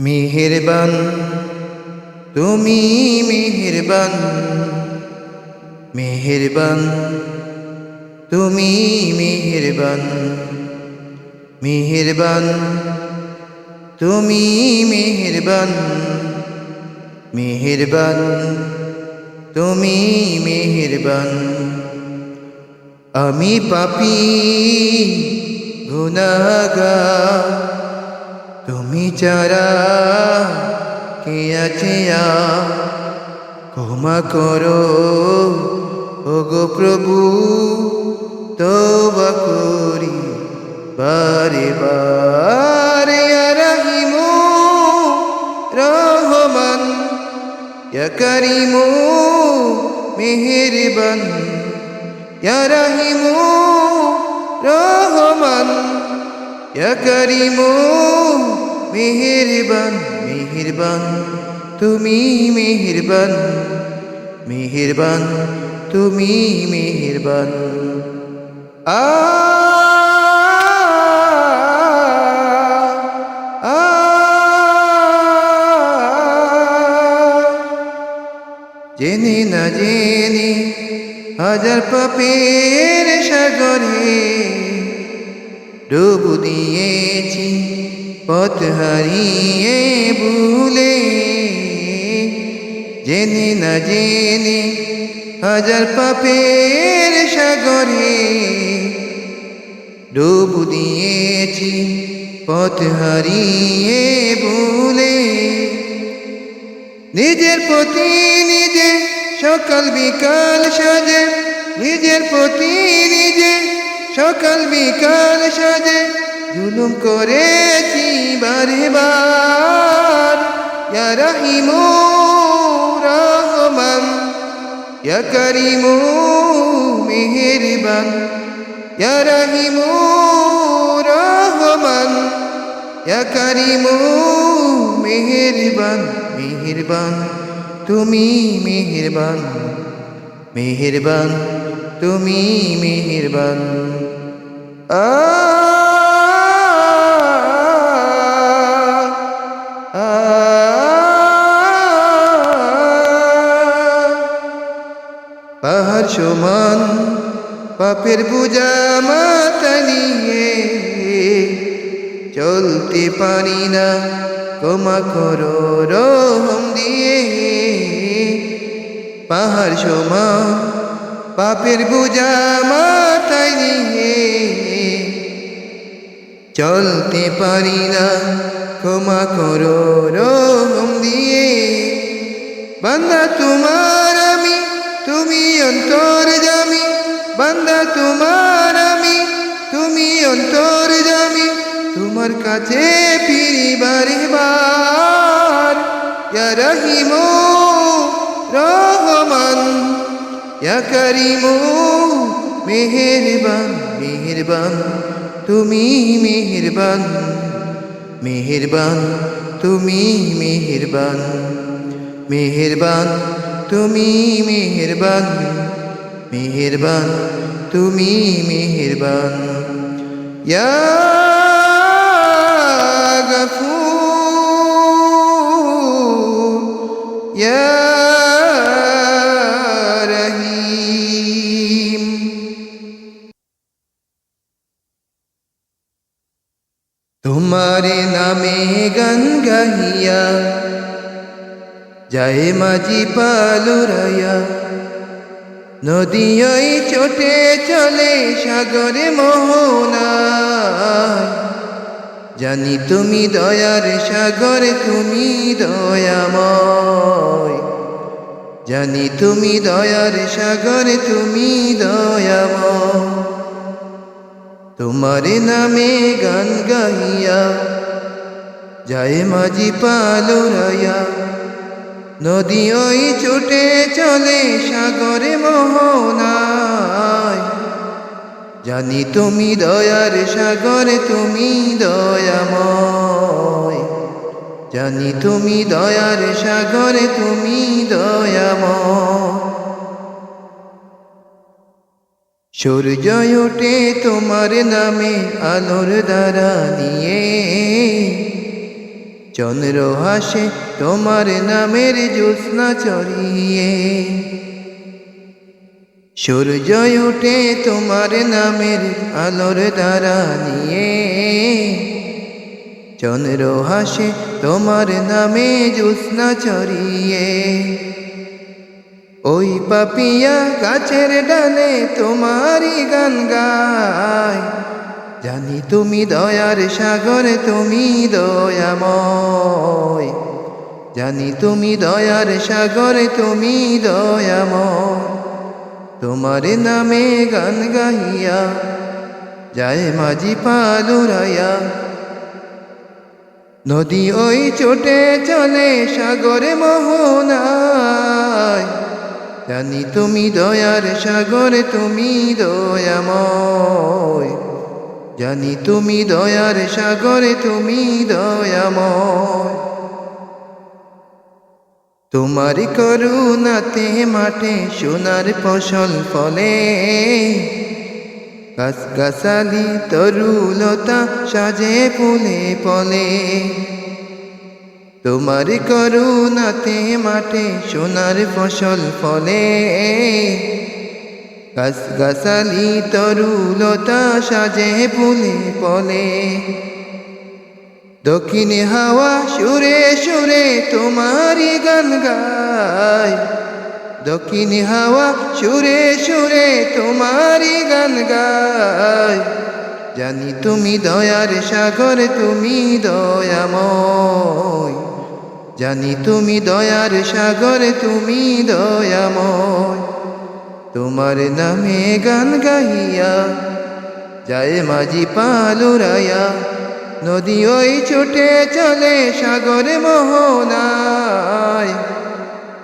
মেহেরবান তুমি মেহেরবান, মেহেরবান তুমি মেহেরবান, মেহেরবান তুমি মেহেরবান, মেহেরবান তুমি মেহেরবান। আমি পাপী গুনাহগার, তুমি ছাড়া কে আছে আর? ক্ষমা করো ওগো প্রভু, তওবা করি বারে বারে। ইয়া রাহিমু রহমান, ইয়া করিমু মেহেরবান, ইয়া রাহিমু রহমান, ইয়া করিমু মেহেরবান। মেহেরবান তুমি মেহেরবান, মেহেরবান তুমি মেহেরবান। আ আ জেনে না জেনে হাজার পাপের সাগরে ডুব দিয়েছি পথ হারিয়ে ভুলে। জেনে না জেনে হাজার পাপের সাগরে ডুব দিয়েছি পথ হারিয়ে ভুলে। নিজের প্রতি নিজে সকাল বিকাল সাজে, নিজের প্রতি নিজে সকাল বিকাল সাজে জুলুম করেছি বারে বার। ইয়া রাহিমু রহমান, ইয়া করিমু মেহেরবান, ইয়া রাহিমু রহমান, ইয়া করিমু মেহেরবান। মেহেরবান তুমি মেহেরবান, মেহেরবান তুমি মেহেরবান। আ পাহাড় সমান পাপের বোঝা মাথায় নিয়ে চলতে পারি না, ক্ষমা করো রহম দিয়ে। পাহাড় সমান পাপের বোঝা মাথায় নিয়ে চলতে পারি না, ক্ষমা করো রহম দিয়ে। বান্দা তোমার আমি, তুমি অন্তর্যামী, বান্দা তোমার আমি, তুমি অন্তর্যামী। তোমার কাছে ফিরি বারে বার। ইয়া রাহিমু রহমান, ইয়া করিমু মেহেরবান, মেহেরবান তুমি মেহেরবান, মেহেরবান তুমি মেহেরবান, মেহেরবান তুমি মেহেরবান, মেহেরবান তুমি মেহেরবান। ইয়া গফুর, ইয়া রহিম। তোমারে নামে গান গাহিয়া যায় মাঝি পালুরাইয়া, নদী ওই চটে চলে সাগরে মোহনায়। জানি তুমি দয়ার সাগর, তুমি দয়াময়, জানি তুমি দয়ার সাগর, তুমি দয়াময়। তোমার নামে গান গাহিয়া যায় মাঝি পালুরাইয়া, নদী ওই ছুটে চলে সাগরে মোহনায়। জানি তুমি দয়ার সাগর, তুমি দয়াময়, জানি তুমি দয়ার সাগর, তুমি দয়াময়। সূর্য ওঠে তোমার নামে আলোর দ্বারা নিয়ে, চন্দ্র হাসে তোমার নামের জ্যোৎস্না চড়িয়ে, সূর্য ওঠে তোমার নামের আলোর দ্বারা নিয়ে, চন্দ্র হাসে তোমার নামে জ্যোৎস্না চড়িয়ে। ওই পাপিয়া গাছের ডালে তোমারই গান গায়, জানি তুমি দয়ার সাগর, তুমি দয়াময়, জানি তুমি দয়ার সাগর, তুমি দয়াময়। তোমার নামে গান গাইয়া যায় মাঝি পালুরাইয়া, নদী ওই চোটে চলে সাগরে মোহনায়, জানি তুমি দয়ার সাগর, তুমি দয়াময়, জানি তুমি দয়ার সাগর, তুমি দয়াময়। তোমার করুণাতে মাঠে সোনার ফসল ফলে, গাছগাছালি তরুলতা সাজে ফুলে ফলে। তোমার করুণাতে মাঠে সোনার ফসল ফলে, গাছগাছালি তরুলতা সাজে ফুলে ফলে। দক্ষিণে হাওয়া সুরে সুরে তোমারই গান গায়, দক্ষিণে হাওয়া সুরে সুরে তোমারই গান গায়, জানি তুমি দয়ার সাগর, তুমি দয়াময়, জানি তুমি দয়ার সাগর, তুমি দয়াময়। তোমার নামে গান গাইয়া যায় মাঝি পালুরাইয়া, নদী ওই ছুটে চলে সাগরে মোহনায়,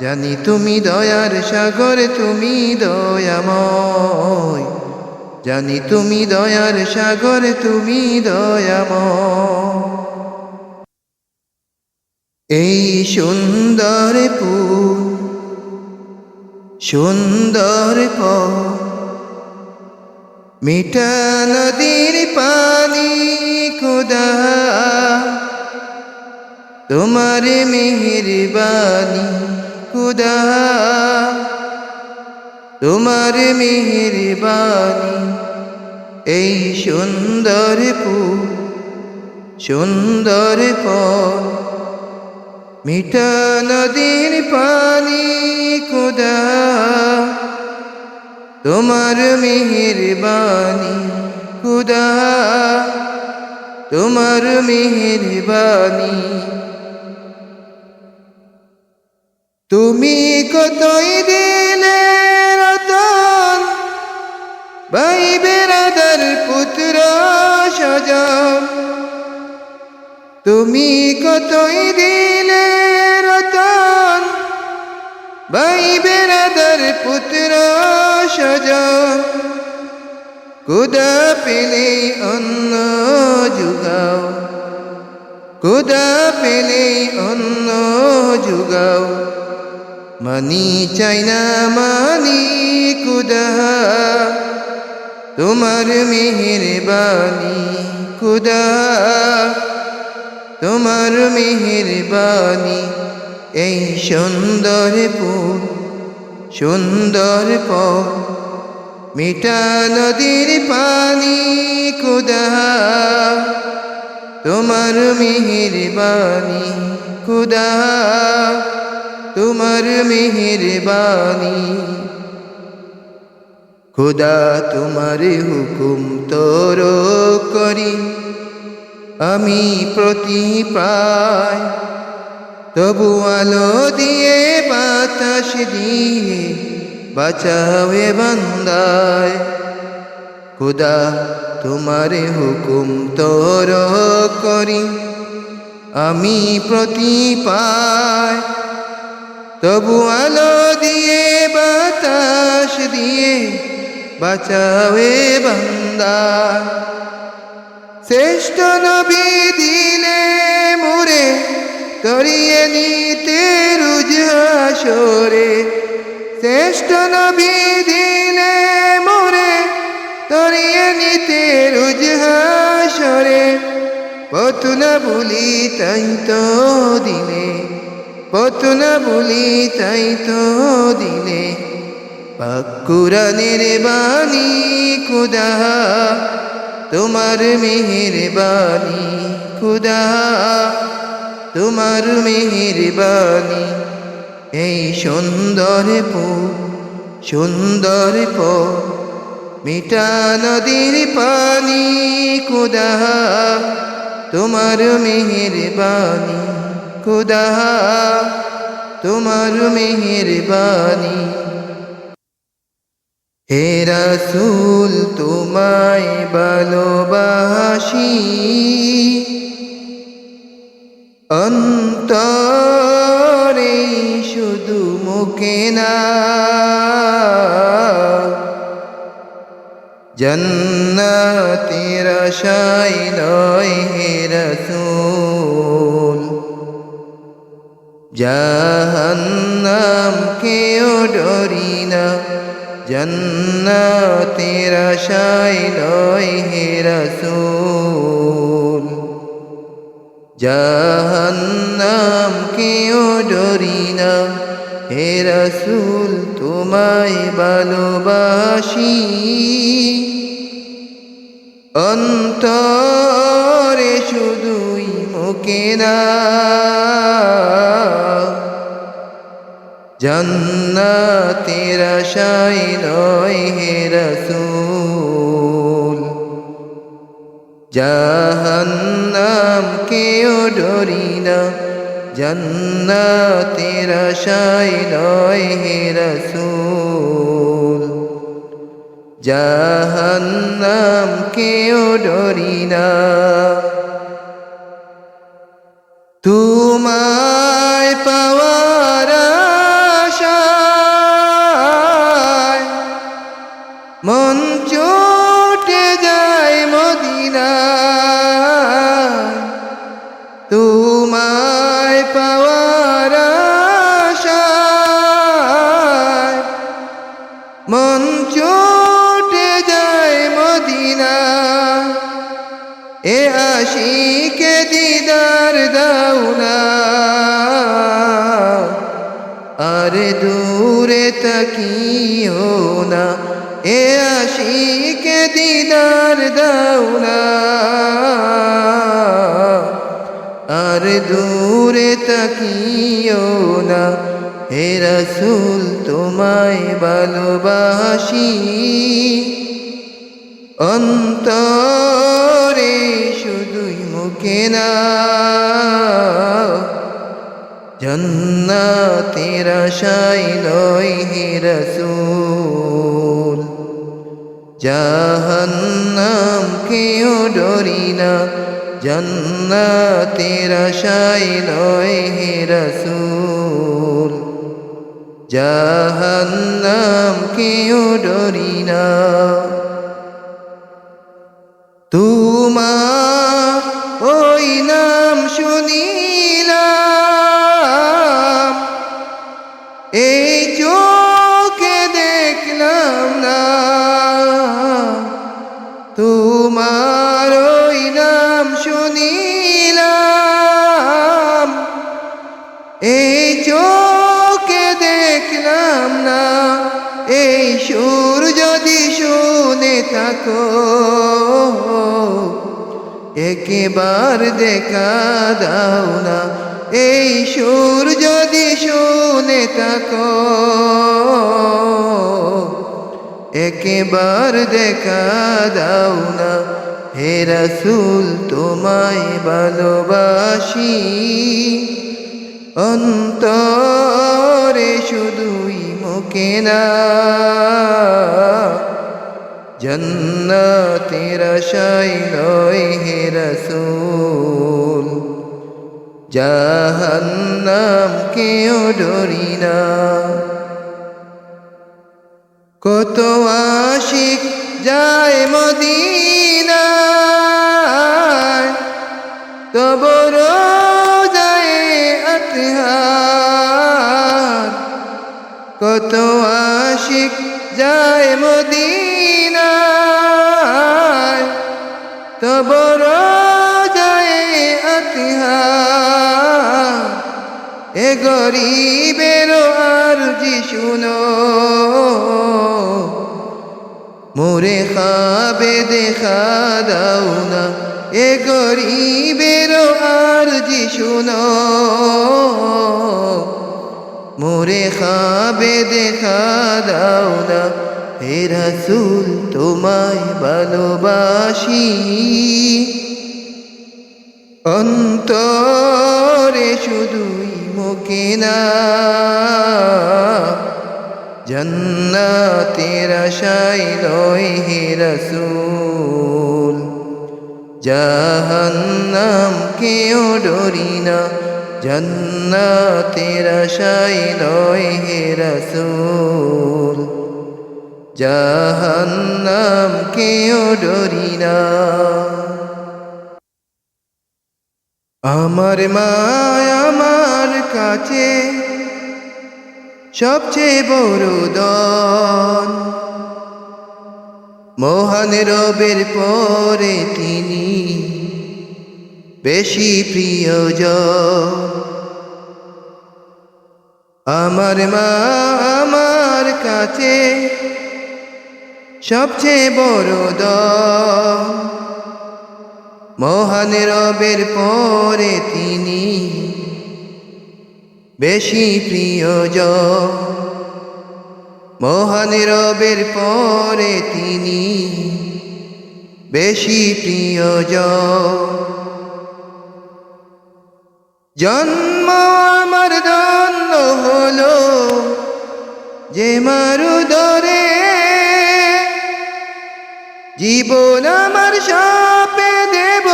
জানি তুমি দয়ার সাগর, তুমি দয়াময়, জানি তুমি দয়ার সাগর, তুমি দয়াময়। এই সুন্দর ফুল সুন্দর ফল, মিঠা নদীর পানি খোদা, তোমার মেহেরবানি খোদা, তোমার মেহেরবানি। এই সুন্দর ফুল সুন্দর ফল, মিঠা নদীর পানি খোদা, তোমার মেহেরবানি খোদা, তোমার মেহেরবানি। তুমি কতই দিলে রতন, ভাই বেরাদার পুত্র স্বজন, তুমি কতই দিলে রতন, ভাই বেরাদার পুত্র স্বজন। খোদা পেলে অন্ন যুগাও, খোদা পেলে অন্ন যুগাও, মানি চাই না মানি খোদা, তোমার মেহেরবানি খোদা, তোমার মেহেরবানি। এই সুন্দর ফুল সুন্দর ফল, মিঠা নদীর পানি খোদা, তোমার মেহেরবানি খোদা, তোমার মেহেরবানি। খোদা তোমার হুকুম তোর করি আমি প্রতি পাই, তবু আলো দিয়ে বাতাস দিয়ে বাঁচাবে বান্দায়। খোদা তোমার হুকুম তোর করি আমি প্রতি পাই, তবু আলো দিয়ে বাতাস দিয়ে বাঁচাবে বান্দায়। শ্রেষ্ঠ নবী দিলে মোরে তরিয়ে নিতে রোজ হাসরে, শ্রেষ্ঠ নবী দিলে মোরে তরিয়ে নিতে রোজ হাসরে। কত না বলি তাই তো দিলে, কত না বলি তাই তো দিলে, পাক কুরআনের বাণী খুদা, তোমার মেহেরবানি খুদা, তোমার মেহেরবানি। এই সুন্দর সুন্দর মিঠা নদীর পানি খুদা, তোমার মেহেরবানি খুদা, তোমার মেহেরবানি। হে রাসূল তোমায় ভালোবাসি, অন্তরে শুধু মুখে না, জান্নাতের আশায় নয় হে রাসূল, জাহান্নাম কেও ডরি না, জান্নাতের আশায় নয় হে রাসূল, জাহান্নাম কেও ডরি না, হে রাসূল তোমায় ভালোবাসি, অন্তরে শুধুই মুখে না, জান্নাতের আশায় নয় হে রাসূল, জাহান্নাম কেও ডরি না, জান্নাতের আশায় নয় হে রাসূল, জাহান্নাম কেও ডরি না। তোমায় পাওয়ার আশায় মন ছুটে যায় মদিনায়, তোমায় পাওয়ার আশায় মন ছুটে যায় মদিনায়, এ আশিকে দিদার দাও না, আর দূরে তাকিও না, এ আশিকে দিদার দাও না, আর দূরে তাকিও না, হে রাসূল তোমায় ভালোবাসি, অন্তরে শুধুই মুখে না, জান্নাতের আশায় নয় হে রাসূল, জাহান্নাম কেও ডরি না, জান্নাতের আশায় নয় হে রাসূল, জাহান্নাম কেও ডরি না। তোমার ওই নাম শুনিলাম, এই চোখে দেখলাম না, তোমার ওই নাম শুনিলাম, এই চোখে দেখলাম না, এই সুর যদি শুনে থাকো, একবার দেখা দাও না, এই সুর যদি শুনে থাকো, একবার দেখা দাও না, হে রাসূল তোমায় ভালোবাসি, অন্তরে শুধুই মুখে না, জান্নাতের আশায় নয় হে রাসূল, জাহান্নাম কেও ডরি না। কত আশিক যায় মদিনায়, তব রোজায়ে আতহার, কত আশিক যায় মদিনায়, তব রোজায়ে এ গরিবের আরজি শুনো মোরে খাবে দেখা দাও না এ গরিবের আরজি শুনো মোরে খাবে দেখা দাও না হে রাসূল তোমায় ভালোবাসি অন্তরে শুধুই মুখে না জান্নাতের আশায় নয় হে রাসূল জাহান্নাম কেও ডরি না জান্নাতের আশায় নয় হে রাসূল জাহান্নাম কেও ডরি না আমার মা আমার কাছে সবচেয়ে বড় ধন মহান রবের পরে তিনি বেশি প্রিয়জন আমার মা আমার কাছে সবচেয়ে বড় ধন মহান রবের পরে তিনি বেশি প্রিয়জন মহান রবের পরে তিনি বেশি প্রিয়জন জন্ম আমার ধন্য হলো যে মারু ধরে জীবন আমার সাপে দেব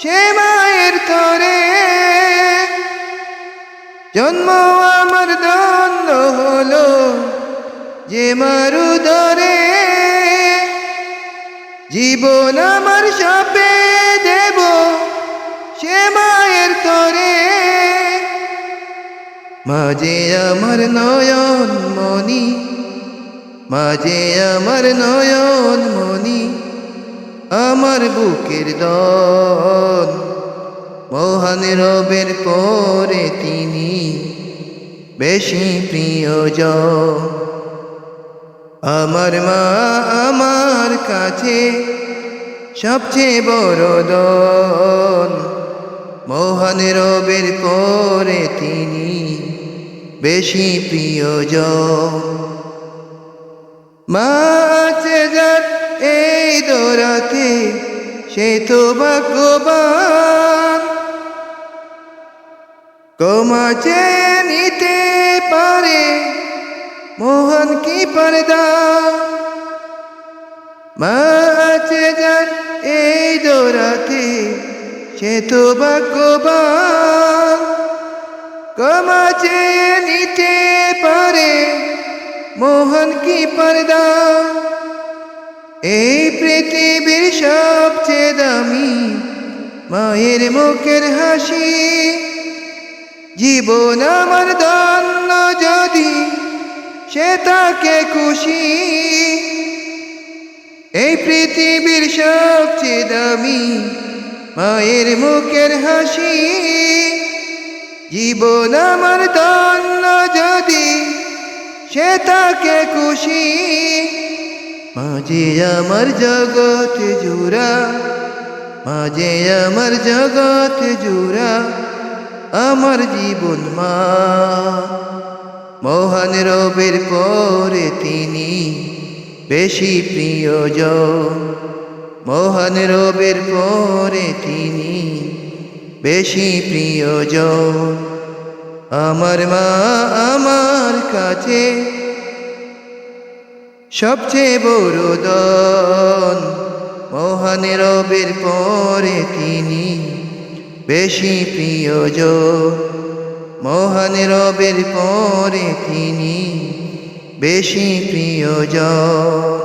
সে মায়ের তরে জন্ম আমার ধন্য হলো যে মারু ধরে জীবন আমার সাপে দেব সে মায়ের তরে মাঝে আমার নয়ন মনি মাঝে আমার নয়ন মনি আমার বুকের দন মহান রবের পরে তিনি বেশি প্রিয়জন আমার মা আমার কাছে সবচেয়ে বড় ধন মহান রবের পরে তিনি বেশি প্রিয়জন মা আছে যার এই দৌরাতে সে তো ভাগ্যবান ক্ষমা চেয়ে নিতে পারে মহান কি পর্দা মা আছে যার এই দৌরাতে সে তো ভাগ্যবান ক্ষমা চেয়ে নিতে পারে মহান কি পর্দা এই পৃথিবীর সবচেয়ে দামি মায়ের মুখের হাসি জীবন আমার ধন্য যদি সে তাকে খুশি এই পৃথিবীর সবচেয়ে দামি মায়ের মুখের হাসি জীবন আমার ধন্য যদি সে তাকে খুশি মাঝে আমার জগৎ জুড়া মাঝে আমার জগৎ জুড়া আমার জীবন মা মহান রবের পরে তিনি বেশি প্রিয়জন মহান রবের পরে তিনি বেশি প্রিয়জন আমার মা আমার কাছে সবচেয়ে বড় ধন মহান রবের পরে তিনি বেশি প্রিয়জন মহান রবের পরে তিনি বেশি প্রিয়জন